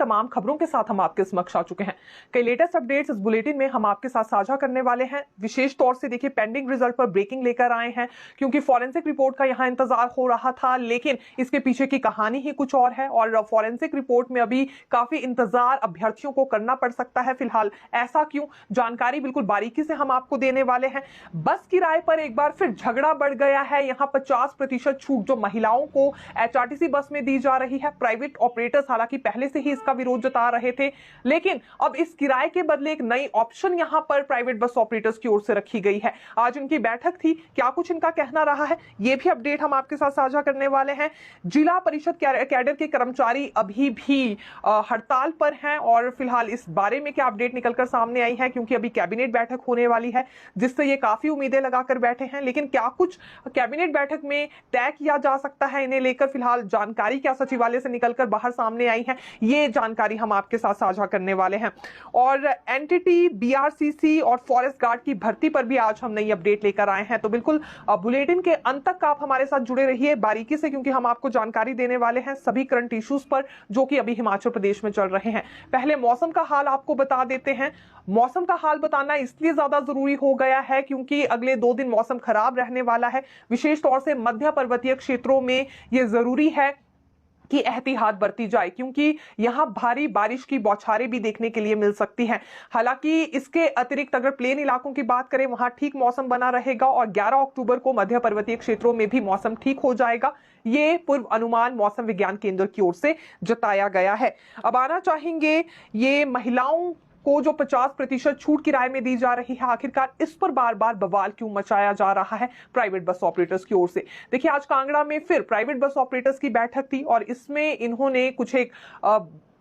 तमाम खबरों के साथ हम आपके समक्ष आ चुके हैं। कई लेटेस्ट अपडेट्स इस बुलेटिन में हम आपके साथ साझा करने वाले हैं। विशेष तौर से देखिए पेंडिंग रिजल्ट पर ब्रेकिंग लेकर आए हैं, क्योंकि फॉरेंसिक रिपोर्ट का यहां इंतजार हो रहा था, लेकिन इसके पीछे की कहानी ही कुछ और है और फॉरेंसिक रिपोर्ट में अभी काफी इंतजार अभ्यर्थियों को करना पड़ सकता है। फिलहाल ऐसा क्यों, जानकारी बिल्कुल बारीकी से हम आपको देने वाले हैं। बस किराए पर एक बार फिर झगड़ा बढ़ गया है। यहां 50% छूट जो महिलाओं को एचआरटीसी बस में दी जा रही है। प्राइवेट ऑपरेटर्स हालांकि पहले से ही इसका विरोध जता रहे थे, लेकिन अब इस किराए के बदले एक नई ऑप्शन यहां पर प्राइवेट बस ऑपरेटर्स की ओर से रखी गई है। आज उनकी बैठक थी, क्या कुछ इनका कहना रहा है, यह भी अपडेट हम आपके साथ साझा करने वाले हैं। जिला परिषद कैडर के कर्मचारी अभी भी हड़ताल पर हैं और फिलहाल इस बारे में क्या अपडेट निकलकर सामने आई है, क्योंकि अभी कैबिनेट बैठक होने वाली है, जिससे ये काफी उम्मीदें लगाकर बैठे हैं। लेकिन क्या कुछ कैबिनेट बैठक में तय किया जा सकता है, इन्हें लेकर फिलहाल जानकारी क्या सचिवालय से निकलकर बाहर सामने आई है, ये जानकारी हम आपके साथ साझा करने वाले हैं। और एनटीटी, बीआरसीसी और फॉरेस्ट गार्ड की भर्ती पर भी आज हम नई अपडेट लेकर आए हैं। तो बिल्कुल बुलेटिन के अंत तक आप हमारे साथ जुड़े रहिए बारीकी से, क्योंकि हम आपको जानकारी देने वाले हैं सभी करंट इश्यूज पर जो कि अभी हिमाचल प्रदेश में चल रहे हैं। पहले मौसम का हाल आपको बता देते हैं। मौसम का हाल बताना इसलिए ज्यादा जरूरी हो गया है क्योंकि अगले 2 दिन मौसम खराब रहने वाला है। विशेष तौर से मध्य पर्वतीय क्षेत्रों में यह जरूरी है कि एहतियात बरती जाए, क्योंकि यहां भारी बारिश की बौछारें भी देखने के लिए मिल सकती हैं। हालांकि इसके अतिरिक्त अगर प्लेन इलाकों की बात करें, वहां ठीक मौसम बना रहेगा और 11 अक्टूबर को मध्य पर्वतीय क्षेत्रों में भी मौसम ठीक हो जाएगा। ये पूर्व अनुमान मौसम विज्ञान केंद्र की ओर से जताया गया है। अब आना चाहेंगे ये महिलाओं को जो 50% छूट किराए में दी जा रही है, आखिरकार इस पर बार बार बवाल क्यों मचाया जा रहा है प्राइवेट बस ऑपरेटर्स की ओर से। देखिए आज कांगड़ा में फिर प्राइवेट बस ऑपरेटर्स की बैठक थी और इसमें इन्होंने कुछ एक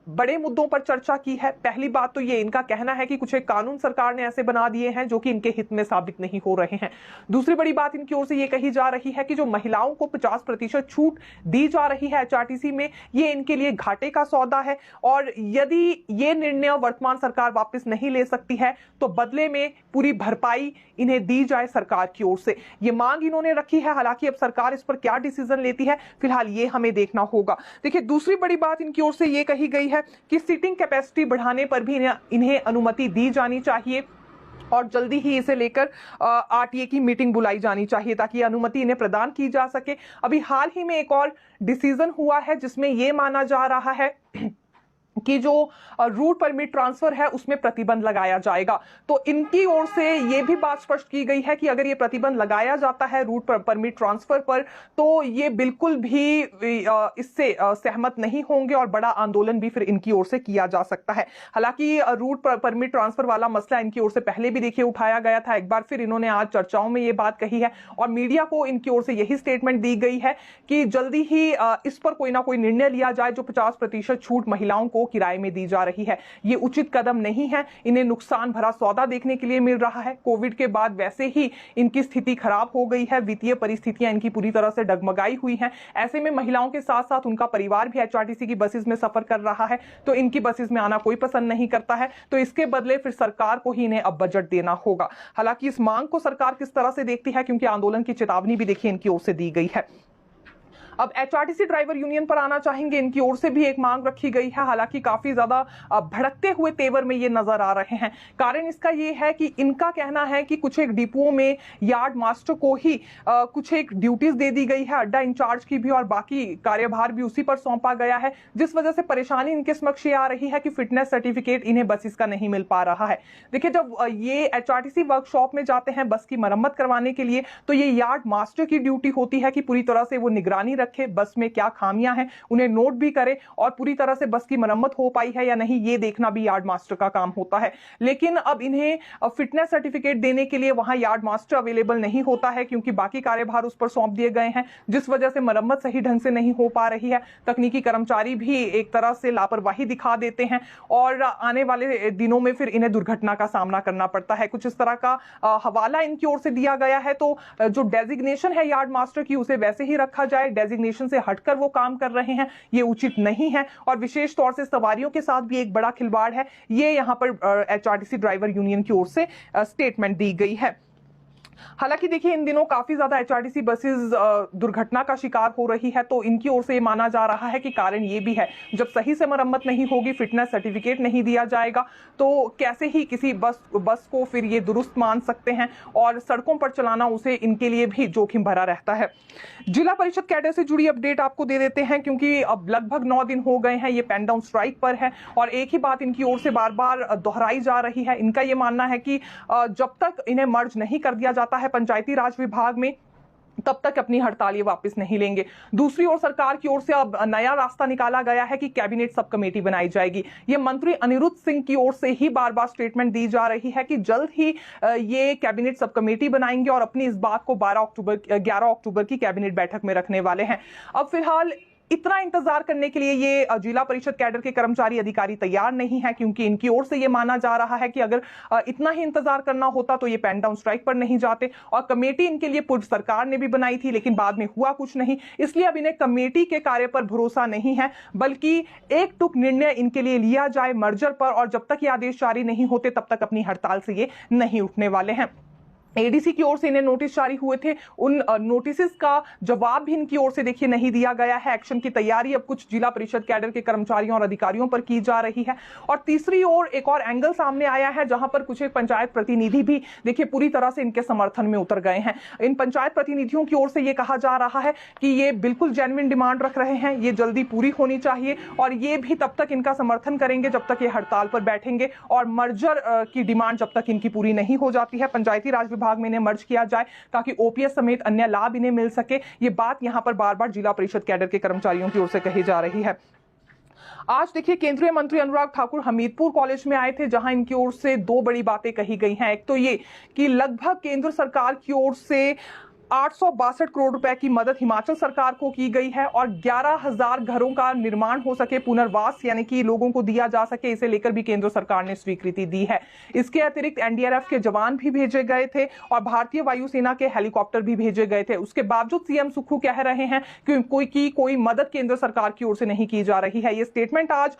बड़े मुद्दों पर चर्चा की है। पहली बात तो ये इनका कहना है कि कुछ एक कानून सरकार ने ऐसे बना दिए हैं जो कि इनके हित में साबित नहीं हो रहे हैं। दूसरी बड़ी बात इनकी ओर से ये कही जा रही है कि जो महिलाओं को 50% छूट दी जा रही है एचआरटीसी में, ये इनके लिए घाटे का सौदा है और यदि ये निर्णय वर्तमान सरकार वापस नहीं ले सकती है तो बदले में पूरी भरपाई इन्हें दी जाए सरकार की ओर से। ये मांग इन्होंने रखी है। हालांकि अब सरकार इस पर क्या डिसीजन लेती है फिलहाल ये हमें देखना होगा। देखिए दूसरी बड़ी बात इनकी ओर से ये कही गई है कि सीटिंग कैपेसिटी बढ़ाने पर भी इन्हें अनुमति दी जानी चाहिए और जल्दी ही इसे लेकर आरटीए की मीटिंग बुलाई जानी चाहिए ताकि अनुमति इन्हें प्रदान की जा सके। अभी हाल ही में एक और डिसीजन हुआ है जिसमें यह माना जा रहा है कि जो रूट परमिट ट्रांसफर है उसमें प्रतिबंध लगाया जाएगा। तो इनकी ओर से यह भी बात स्पष्ट की गई है कि अगर ये प्रतिबंध लगाया जाता है रूट परमिट ट्रांसफर पर तो ये बिल्कुल भी इससे सहमत नहीं होंगे और बड़ा आंदोलन भी फिर इनकी ओर से किया जा सकता है। हालांकि रूट परमिट ट्रांसफर वाला मसला इनकी ओर से पहले भी देखिए उठाया गया था। एक बार फिर इन्होंने आज चर्चाओं में ये बात कही है और मीडिया को इनकी ओर से यही स्टेटमेंट दी गई है कि जल्दी ही इस पर कोई ना कोई निर्णय लिया जाए। जो 50% छूट महिलाओं को किराए में दी जा रही है, ये उचित कदम नहीं है। इन्हें नुकसान भरा सौदा देखने के लिए मिल रहा है। कोविड के बाद वैसे ही इनकी स्थिति खराब हो गई है, वित्तीय परिस्थितियां इनकी पूरी तरह से डगमगाई हुई हैं। ऐसे में महिलाओं के साथ साथ उनका परिवार भी एचआरटीसी की बसेस में सफर कर रहा है, तो इनकी बसेस में आना कोई पसंद नहीं करता है। तो इसके बदले फिर सरकार को ही इन्हें अब बजट देना होगा। हालांकि इस मांग को सरकार किस तरह से देखती है, क्योंकि आंदोलन की चेतावनी भी देखिए इनकी ओर से दी गई है। अब एचआरटीसी ड्राइवर यूनियन पर आना चाहेंगे। इनकी ओर से भी एक मांग रखी गई है। हालांकि काफी ज्यादा भड़कते हुए तेवर में ये नजर आ रहे हैं। कारण इसका ये है कि इनका कहना है कि कुछ एक डिपुओं में यार्ड मास्टर को ही कुछ एक ड्यूटीज दे दी गई है, अड्डा इंचार्ज की भी, और बाकी कार्यभार भी उसी पर सौंपा गया है, जिस वजह से परेशानी इनके समक्ष ये आ रही है कि फिटनेस सर्टिफिकेट इन्हें बसेस का नहीं मिल पा रहा है। देखिए जब ये एचआरटीसी वर्कशॉप में जाते हैं बस की मरम्मत करवाने के लिए, तो ये यार्ड मास्टर की ड्यूटी होती है कि पूरी तरह से वो निगरानी रखे बस में क्या खामियां हैं, उन्हें नोट भी करे और पूरी तरह से बस की मरम्मत हो पाई है या नहीं ये देखना भी यार्ड मास्टर का काम होता है। लेकिन अब इन्हें फिटनेस सर्टिफिकेट देने के लिए वहां यार्ड मास्टर अवेलेबल नहीं होता है, क्योंकि बाकी कार्यभार उस पर सौंप दिए गए हैं, जिस वजह से मरम्मत सही ढंग से नहीं हो पा रही है। तकनीकी कर्मचारी भी एक तरह से लापरवाही दिखा देते हैं और आने वाले दिनों में फिर इन्हें दुर्घटना का सामना करना पड़ता है। कुछ इस तरह का हवाला इनकी ओर से दिया गया है। तो जो डेजिग्नेशन है यार्ड मास्टर की उसे वैसे ही रखा जाए, डेजिग्नेशन से हटकर वो काम कर रहे हैं, ये उचित नहीं है। और विशेष तौर से सवारियों के साथ भी एक बड़ा खिलवाड़ है, ये यहां पर एचआरटीसी ड्राइवर यूनियन की ओर से स्टेटमेंट दी गई है। हालांकि देखिए इन दिनों काफी ज्यादा एचआरटीसी बसेस दुर्घटना का शिकार हो रही है, तो इनकी ओर से ये माना जा रहा है कि कारण ये भी है, जब सही से मरम्मत नहीं होगी, फिटनेस सर्टिफिकेट नहीं दिया जाएगा, तो कैसे ही किसी बस को फिर ये दुरुस्त मान सकते हैं, और सड़कों पर चलाना उसे इनके लिए भी जोखिम भरा रहता है। जिला परिषद कैडर से जुड़ी अपडेट आपको दे देते हैं, क्योंकि अब लगभग 9 दिन हो गए हैं ये पेन डाउन स्ट्राइक पर है, और एक ही बात इनकी ओर से बार बार दोहराई जा रही है। इनका ये मानना है कि जब तक इन्हें मर्ज नहीं कर दिया जाता है पंचायती राज विभाग में, तब तक अपनी हड़ताल ये वापस नहीं लेंगे। दूसरी ओर सरकार की ओर से अब नया रास्ता निकाला गया है कि कैबिनेट सब कमेटी बनाई जाएगी। ये मंत्री अनिरुद्ध सिंह की ओर से ही बार बार स्टेटमेंट दी जा रही है कि जल्द ही ये कैबिनेट सब कमेटी बनाएंगे और अपनी इस बात को 11 अक्टूबर की कैबिनेट बैठक में रखने वाले हैं। अब फिलहाल इतना इंतजार करने के लिए ये जिला परिषद कैडर के कर्मचारी अधिकारी तैयार नहीं है, क्योंकि इनकी ओर से ये माना जा रहा है कि अगर इतना ही इंतजार करना होता तो ये पेन डाउन स्ट्राइक पर नहीं जाते। और कमेटी इनके लिए पूर्व सरकार ने भी बनाई थी, लेकिन बाद में हुआ कुछ नहीं, इसलिए अब इन्हें कमेटी के कार्य पर भरोसा नहीं है, बल्कि एक टुक निर्णय इनके लिए लिया जाए मर्जर पर, और जब तक ये आदेश जारी नहीं होते तब तक अपनी हड़ताल से ये नहीं उठने वाले हैं। एडीसी की ओर से इन्हें नोटिस जारी हुए थे, उन नोटिस का जवाब भी इनकी ओर से देखिए नहीं दिया गया है। एक्शन की तैयारी अब कुछ जिला परिषद कैडर के कर्मचारियों और अधिकारियों पर की जा रही है। और तीसरी ओर एक और एंगल सामने आया है, जहां पर कुछ एक पंचायत प्रतिनिधि भी देखिए पूरी तरह से इनके समर्थन में उतर गए हैं। इन पंचायत प्रतिनिधियों की ओर से ये कहा जा रहा है कि ये बिल्कुल जेन्युइन डिमांड रख रहे हैं, ये जल्दी पूरी होनी चाहिए, और ये भी तब तक इनका समर्थन करेंगे जब तक ये हड़ताल पर बैठेंगे, और मर्जर की डिमांड जब तक इनकी पूरी नहीं हो जाती है, पंचायती राज विभाग में इन्हें मर्ज किया जाए ताकि ओपीएस समेत अन्य लाभ इन्हें मिल सके। ये बात यहां पर बार बार जिला परिषद कैडर के कर्मचारियों की ओर से कही जा रही है। आज देखिए केंद्रीय मंत्री अनुराग ठाकुर हमीरपुर कॉलेज में आए थे, जहां इनकी ओर से 2 बड़ी बातें कही गई हैं। एक तो ये कि लगभग केंद्र सरकार की ओर से 862 करोड़ रुपए की मदद हिमाचल सरकार को की गई है, और 11,000 घरों का निर्माण हो सके, पुनर्वास यानी कि लोगों को दिया जा सके, इसे लेकर भी केंद्र सरकार ने स्वीकृति दी है। इसके अतिरिक्त एनडीआरएफ के जवान भी भेजे गए थे और भारतीय वायुसेना के हेलीकॉप्टर भी भेजे गए थे। उसके बावजूद सीएम सुक्खू कह रहे हैं कि कोई मदद केंद्र सरकार की ओर से नहीं की जा रही है। ये स्टेटमेंट आज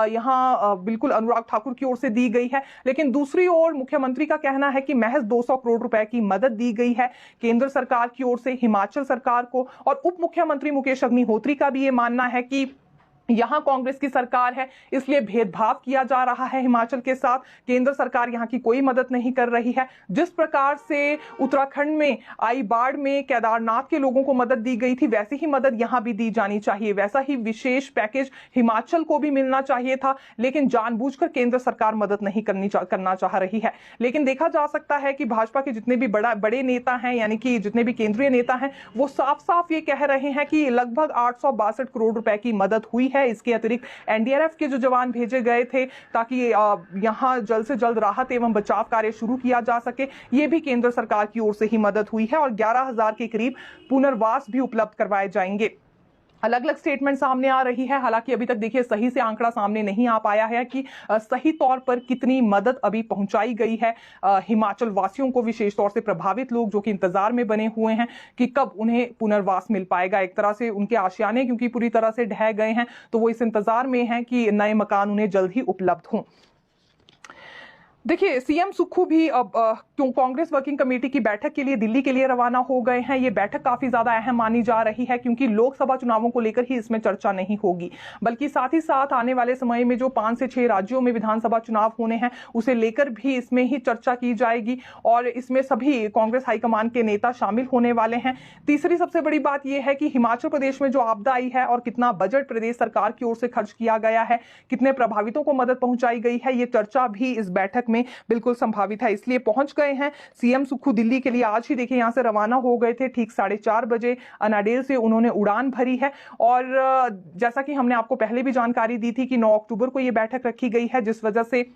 यहाँ बिल्कुल अनुराग ठाकुर की ओर से दी गई है। लेकिन दूसरी ओर मुख्यमंत्री का कहना है कि महज 200 करोड़ रुपए की मदद दी गई है केंद्र सरकार की ओर से हिमाचल सरकार को। और उप मुख्यमंत्री मुकेश अग्निहोत्री का भी ये मानना है कि यहां कांग्रेस की सरकार है, इसलिए भेदभाव किया जा रहा है हिमाचल के साथ, केंद्र सरकार यहां की कोई मदद नहीं कर रही है। जिस प्रकार से उत्तराखंड में आई बाढ़ में केदारनाथ के लोगों को मदद दी गई थी, वैसी ही मदद यहां भी दी जानी चाहिए, वैसा ही विशेष पैकेज हिमाचल को भी मिलना चाहिए था। लेकिन जानबूझकर केंद्र सरकार मदद नहीं करना चाह रही है। लेकिन देखा जा सकता है कि भाजपा के जितने भी बड़े नेता हैं, यानी कि जितने भी केंद्रीय नेता हैं, वो साफ साफ ये कह रहे हैं कि लगभग 862 करोड़ रुपए की मदद हुई है। इसके अतिरिक्त एनडीआरएफ के जो जवान भेजे गए थे ताकि यहां जल्द से जल्द राहत एवं बचाव कार्य शुरू किया जा सके, ये भी केंद्र सरकार की ओर से ही मदद हुई है, और 11,000 के करीब पुनर्वास भी उपलब्ध करवाए जाएंगे। अलग अलग स्टेटमेंट सामने आ रही है। हालांकि अभी तक देखिए सही से आंकड़ा सामने नहीं आ पाया है कि सही तौर पर कितनी मदद अभी पहुंचाई गई है हिमाचल वासियों को, विशेष तौर से प्रभावित लोग जो कि इंतजार में बने हुए हैं कि कब उन्हें पुनर्वास मिल पाएगा। एक तरह से उनके आशियाने क्योंकि पूरी तरह से ढह गए हैं, तो वो इस इंतजार में हैं कि नए मकान उन्हें जल्द ही उपलब्ध हों। देखिए सीएम सुक्खू भी अब कांग्रेस वर्किंग कमेटी की बैठक के लिए दिल्ली के लिए रवाना हो गए हैं। ये बैठक काफी ज्यादा अहम मानी जा रही है, क्योंकि लोकसभा चुनावों को लेकर ही इसमें चर्चा नहीं होगी, बल्कि साथ ही साथ आने वाले समय में जो 5 से 6 राज्यों में विधानसभा चुनाव होने हैं, उसे लेकर भी इसमें ही चर्चा की जाएगी, और इसमें सभी कांग्रेस हाईकमान के नेता शामिल होने वाले हैं। तीसरी सबसे बड़ी बात यह है कि हिमाचल प्रदेश में जो आपदा आई है और कितना बजट प्रदेश सरकार की ओर से खर्च किया गया है, कितने प्रभावितों को मदद पहुंचाई गई है, ये चर्चा भी इस बैठक में बिल्कुल संभावित है। इसलिए पहुंच गए हैं सीएम सुक्खू दिल्ली के लिए। आज ही देखिए यहां से रवाना हो गए थे, ठीक 4:30 बजे अनाडेल से उन्होंने उड़ान भरी है। और जैसा कि हमने आपको पहले भी जानकारी दी थी कि 9 अक्टूबर को यह बैठक रखी गई है, जिस वजह से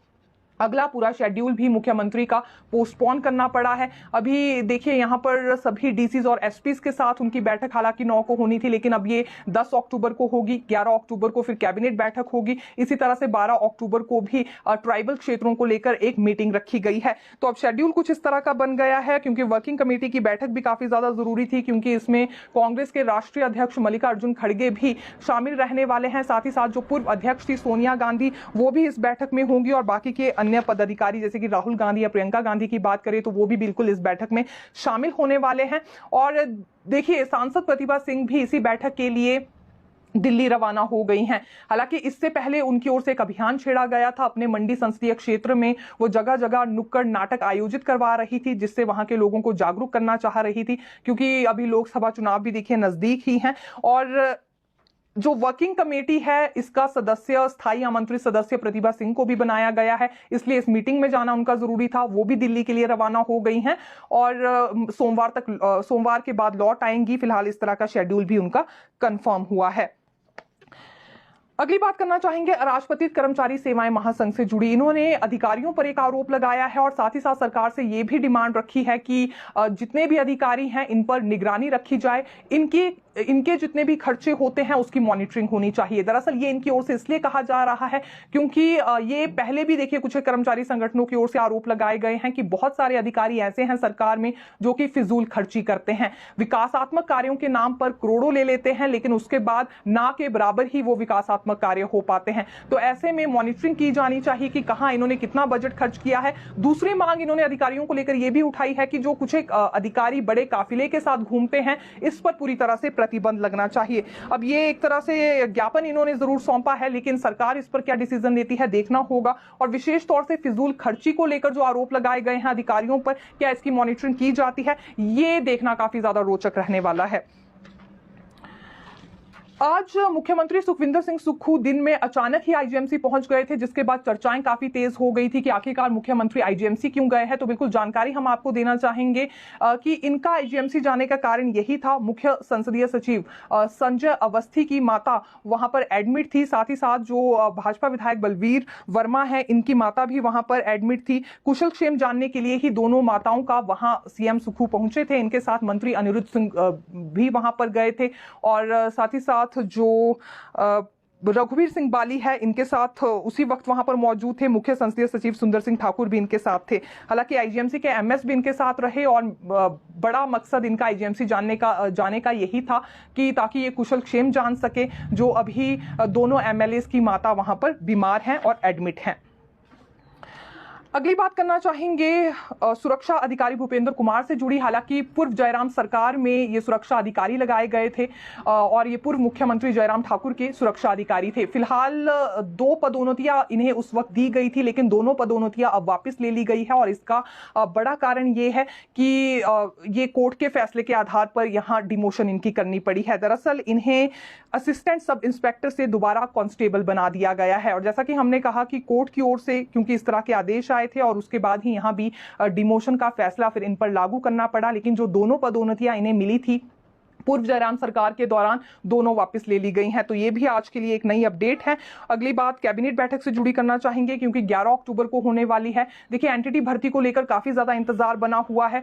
अगला पूरा शेड्यूल भी मुख्यमंत्री का पोस्टपोन करना पड़ा है। अभी देखिए यहाँ पर सभी डीसीज और एसपीज के साथ उनकी बैठक हालांकि 9 को होनी थी, लेकिन अब ये 10 अक्टूबर को होगी, 11 अक्टूबर को फिर कैबिनेट बैठक होगी, इसी तरह से 12 अक्टूबर को भी ट्राइबल क्षेत्रों को लेकर एक मीटिंग रखी गई है। तो अब शेड्यूल कुछ इस तरह का बन गया है, क्योंकि वर्किंग कमेटी की बैठक भी काफी ज्यादा जरूरी थी, क्योंकि इसमें कांग्रेस के राष्ट्रीय अध्यक्ष मल्लिकार्जुन खड़गे भी शामिल रहने वाले हैं। साथ ही साथ जो पूर्व अध्यक्ष थी सोनिया गांधी, वो भी इस बैठक में होंगी, और बाकी के अन्य पदाधिकारी जैसे कि राहुल गांधी या प्रियंका गांधी की बात करें तो वो भी बिल्कुल इस बैठक में शामिल होने वाले हैं। और देखिए, सांसद प्रतिभा सिंह भी इसी बैठक के लिए दिल्ली रवाना हो गई हैं। हालांकि इससे पहले उनकी ओर से एक अभियान छेड़ा गया था अपने मंडी संसदीय क्षेत्र में। वो जगह जगह नुक्कड़ नाटक आयोजित करवा रही थी, जिससे वहां के लोगों को जागरूक करना चाह रही थी, क्योंकि अभी लोकसभा चुनाव भी देखिए नजदीक ही हैं। और जो वर्किंग कमेटी है, इसका सदस्य, स्थायी आमंत्रित सदस्य प्रतिभा सिंह को भी बनाया गया है, इसलिए इस मीटिंग में जाना उनका जरूरी था। वो भी दिल्ली के लिए रवाना हो गई हैं और सोमवार के बाद लौट आएंगी। फिलहाल इस तरह का शेड्यूल भी उनका कंफर्म हुआ है। अगली बात करना चाहेंगे अराजपत्रित कर्मचारी सेवाएं महासंघ से जुड़ी। इन्होंने अधिकारियों पर एक आरोप लगाया है और साथ ही साथ सरकार से यह भी डिमांड रखी है कि जितने भी अधिकारी हैं इन पर निगरानी रखी जाए, इनके जितने भी खर्चे होते हैं उसकी मॉनिटरिंग होनी चाहिए। दरअसल ये इनकी ओर से इसलिए कहा जा रहा है क्योंकि ये पहले भी देखिए कुछ कर्मचारी संगठनों की ओर से आरोप लगाए गए हैं कि बहुत सारे अधिकारी ऐसे हैं सरकार में जो कि फिजूल खर्ची करते हैं, विकासात्मक कार्यों के नाम पर करोड़ों ले लेते हैं, लेकिन उसके बाद ना के बराबर ही वो विकासात्मक कार्य हो पाते हैं। तो ऐसे में मॉनिटरिंग की जानी चाहिए कि कहां इन्होंने कितना बजट खर्च किया है। दूसरी मांग इन्होंने अधिकारियों को लेकर यह भी उठाई है कि जो कुछ अधिकारी बड़े काफिले के साथ घूमते हैं, इस पर पूरी तरह से प्रतिबंध लगना चाहिए। अब ये एक तरह से ज्ञापन इन्होंने जरूर सौंपा है, लेकिन सरकार इस पर क्या डिसीजन लेती है देखना होगा। और विशेष तौर से फिजूल खर्ची को लेकर जो आरोप लगाए गए हैं अधिकारियों पर, क्या इसकी मॉनिटरिंग की जाती है, ये देखना काफी ज्यादा रोचक रहने वाला है। आज मुख्यमंत्री सुखविंदर सिंह सुक्खू दिन में अचानक ही आईजीएमसी पहुंच गए थे, जिसके बाद चर्चाएं काफी तेज हो गई थी कि आखिरकार मुख्यमंत्री आईजीएमसी क्यों गए हैं। तो बिल्कुल जानकारी हम आपको देना चाहेंगे कि इनका आईजीएमसी जाने का कारण यही था। मुख्य संसदीय सचिव संजय अवस्थी की माता वहां पर एडमिट थी, साथ ही साथ जो भाजपा विधायक बलवीर वर्मा है, इनकी माता भी वहां पर एडमिट थी। कुशल क्षेम जानने के लिए ही दोनों माताओं का वहां सीएम सुक्खू पहुंचे थे। इनके साथ मंत्री अनिरुद्ध सिंह भी वहां पर गए थे और साथ ही साथ जो रघुवीर सिंह बाली है, इनके साथ उसी वक्त वहां पर मौजूद थे। मुख्य संसदीय सचिव सुंदर सिंह ठाकुर भी इनके साथ थे। हालांकि आईजीएमसी के एमएस भी इनके साथ रहे और बड़ा मकसद इनका आईजीएमसी जाने का यही था कि ताकि ये कुशल क्षेम जान सके जो अभी दोनों एमएलएस की माता वहां पर बीमार हैं और एडमिट हैं। अगली बात करना चाहेंगे सुरक्षा अधिकारी भूपेंद्र कुमार से जुड़ी। हालांकि पूर्व जयराम सरकार में ये सुरक्षा अधिकारी लगाए गए थे और ये पूर्व मुख्यमंत्री जयराम ठाकुर के सुरक्षा अधिकारी थे। फिलहाल 2 पदोन्नतियां इन्हें उस वक्त दी गई थी, लेकिन दोनों पदोन्नतियां अब वापस ले ली गई है और इसका बड़ा कारण ये है कि ये कोर्ट के फैसले के आधार पर यहाँ डिमोशन इनकी करनी पड़ी है। दरअसल इन्हें असिस्टेंट सब इंस्पेक्टर से दोबारा कांस्टेबल बना दिया गया है और जैसा कि हमने कहा कि कोर्ट की ओर से क्योंकि इस तरह के आदेश आए थे और उसके बाद ही यहां भी डिमोशन का फैसला फिर इन पर लागू करना पड़ा, लेकिन जो दोनों पदोन्नतियां इन्हें मिली थी पूर्व जयराम सरकार के दौरान, दोनों वापस ले ली गई हैं। तो ये भी आज के लिए एक नई अपडेट है। अगली बात कैबिनेट बैठक से जुड़ी करना चाहेंगे क्योंकि 11 अक्टूबर को होने वाली है। देखिए, एनटीटी भर्ती को लेकर काफी ज्यादा इंतजार बना हुआ है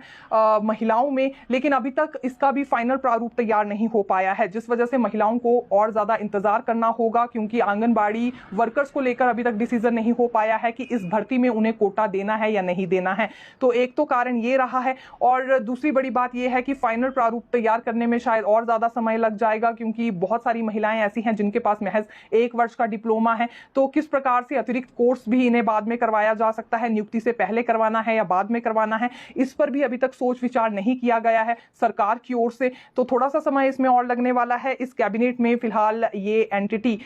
महिलाओं में, लेकिन अभी तक इसका भी फाइनल प्रारूप तैयार नहीं हो पाया है, जिस वजह से महिलाओं को और ज्यादा इंतजार करना होगा क्योंकि आंगनबाड़ी वर्कर्स को लेकर अभी तक डिसीजन नहीं हो पाया है कि इस भर्ती में उन्हें कोटा देना है या नहीं देना है। तो एक तो कारण ये रहा है और दूसरी बड़ी बात यह है कि फाइनल प्रारूप तैयार करने में शायद और ज्यादा समय लग जाएगा क्योंकि बहुत सारी महिलाएं ऐसी हैं जिनके पास महज 1 वर्ष का डिप्लोमा है। तो किस प्रकार से अतिरिक्त कोर्स भी इन्हें बाद में करवाया जा सकता है, नियुक्ति से पहले करवाना है या बाद में करवाना है, इस पर भी अभी तक सोच विचार नहीं किया गया है सरकार की ओर से। तो थोड़ा सा समय इसमें और लगने वाला है। इस कैबिनेट में फिलहाल ये एंटिटी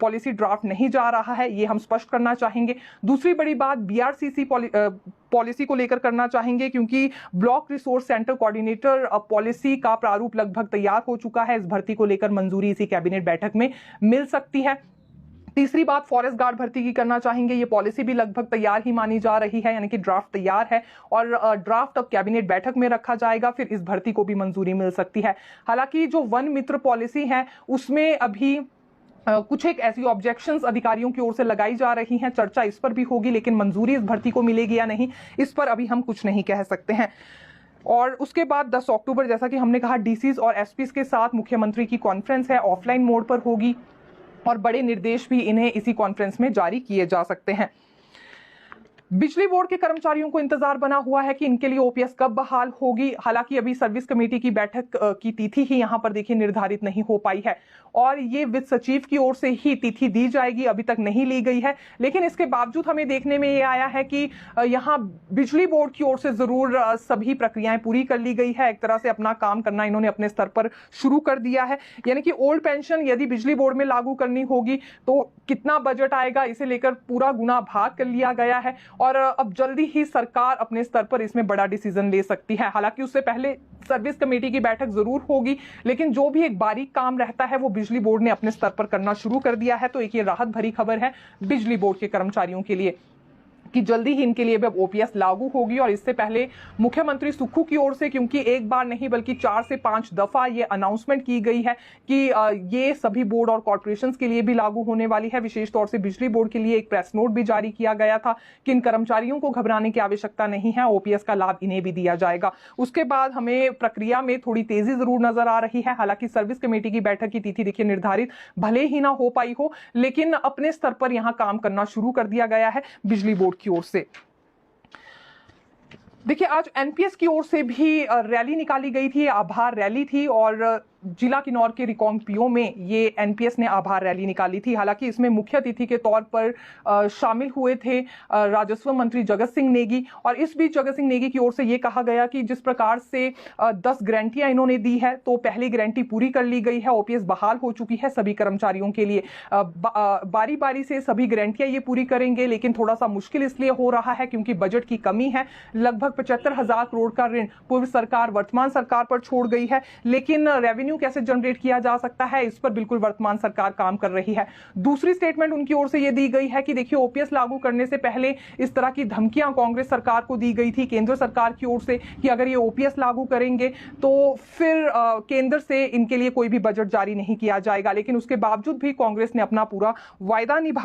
पॉलिसी ड्राफ्ट नहीं जा रहा है, ये हम स्पष्ट करना चाहेंगे। दूसरी बड़ी बात बीआरसीसी पॉलिसी को लेकर करना चाहेंगे क्योंकि block resource centre coordinator policy का प्रारूप लगभग तैयार हो चुका है। इस भर्ती को लेकर मंजूरी इसी कैबिनेट बैठक में मिल सकती है। तीसरी बात फॉरेस्ट गार्ड भर्ती की करना चाहेंगे। ये पॉलिसी भी लगभग तैयार ही मानी जा रही है, यानी कि ड्राफ्ट तैयार है और ड्राफ्ट अब कैबिनेट बैठक में रखा जाएगा, फिर इस भर्ती को भी मंजूरी मिल सकती है। हालांकि जो वन मित्र पॉलिसी है उसमें अभी कुछ एक ऐसी ऑब्जेक्शंस अधिकारियों की ओर से लगाई जा रही हैं, चर्चा इस पर भी होगी, लेकिन मंजूरी इस भर्ती को मिलेगी या नहीं, इस पर अभी हम कुछ नहीं कह सकते हैं। और उसके बाद 10 अक्टूबर जैसा कि हमने कहा डीसीज और एसपीज के साथ मुख्यमंत्री की कॉन्फ्रेंस है, ऑफलाइन मोड पर होगी और बड़े निर्देश भी इन्हें इसी कॉन्फ्रेंस में जारी किए जा सकते हैं। बिजली बोर्ड के कर्मचारियों को इंतजार बना हुआ है कि इनके लिए ओपीएस कब बहाल होगी। हालांकि अभी सर्विस कमेटी की बैठक की तिथि ही यहां पर देखिए निर्धारित नहीं हो पाई है और ये वित्त सचिव की ओर से ही तिथि दी जाएगी, अभी तक नहीं ली गई है। लेकिन इसके बावजूद हमें देखने में ये आया है कि यहां बिजली बोर्ड की ओर से जरूर सभी प्रक्रियाएं पूरी कर ली गई है। एक तरह से अपना काम करना इन्होंने अपने स्तर पर शुरू कर दिया है। यानी कि ओल्ड पेंशन यदि बिजली बोर्ड में लागू करनी होगी तो कितना बजट आएगा, इसे लेकर पूरा गुना भाग कर लिया गया है और अब जल्दी ही सरकार अपने स्तर पर इसमें बड़ा डिसीजन ले सकती है। हालांकि उससे पहले सर्विस कमेटी की बैठक जरूर होगी, लेकिन जो भी एक बारीक काम रहता है वो बिजली बोर्ड ने अपने स्तर पर करना शुरू कर दिया है। तो एक ये राहत भरी खबर है बिजली बोर्ड के कर्मचारियों के लिए कि जल्दी ही इनके लिए अब ओपीएस लागू होगी। और इससे पहले मुख्यमंत्री सुक्खू की ओर से, क्योंकि एक बार नहीं बल्कि 4 से 5 दफा ये अनाउंसमेंट की गई है कि ये सभी बोर्ड और कॉर्पोरेशंस के लिए भी लागू होने वाली है। विशेष तौर से बिजली बोर्ड के लिए एक प्रेस नोट भी जारी किया गया था कि इन कर्मचारियों को घबराने की आवश्यकता नहीं है, ओपीएस का लाभ इन्हें भी दिया जाएगा। उसके बाद हमें प्रक्रिया में थोड़ी तेजी जरूर नजर आ रही है। हालांकि सर्विस कमेटी की बैठक की तिथि देखिए निर्धारित भले ही ना हो पाई हो, लेकिन अपने स्तर पर यहां काम करना शुरू कर दिया गया है बिजली बोर्ड की ओर से। देखिए आज एनपीएस की ओर से भी रैली निकाली गई थी, आभार रैली थी और जिला किन्नौर के रिकांगपिओ में ये एनपीएस ने आभार रैली निकाली थी। हालांकि इसमें मुख्य अतिथि के तौर पर शामिल हुए थे राजस्व मंत्री जगत सिंह नेगी। और इस बीच जगत सिंह नेगी की ओर से ये कहा गया कि जिस प्रकार से 10 गारंटियां इन्होंने दी है तो पहली गारंटी पूरी कर ली गई है, ओपीएस बहाल हो चुकी है सभी कर्मचारियों के लिए। बारी बारी से सभी गारंटियां ये पूरी करेंगे, लेकिन थोड़ा सा मुश्किल इसलिए हो रहा है क्योंकि बजट की कमी है। लगभग 75,000 करोड़ का ऋण पूर्व सरकार वर्तमान सरकार पर छोड़ गई है, लेकिन रेवेन्यू कैसे जनरेट किया जा सकता है इस पर बिल्कुल वर्तमान सरकार काम कर रही है। दूसरी स्टेटमेंट उनकी ओर से यह दी गई है कि देखिए ओपीएस लागू करने से पहले इस तरह की धमकियां कांग्रेस सरकार को दी गई थी केंद्र सरकार की ओर से कि अगर ये ओपीएस लागू करेंगे तो फिर केंद्र से इनके लिए कोई भी बजट जारी नहीं किया जाएगा। लेकिन उसके बावजूद भी कांग्रेस ने अपना पूरा वायदा निभाया।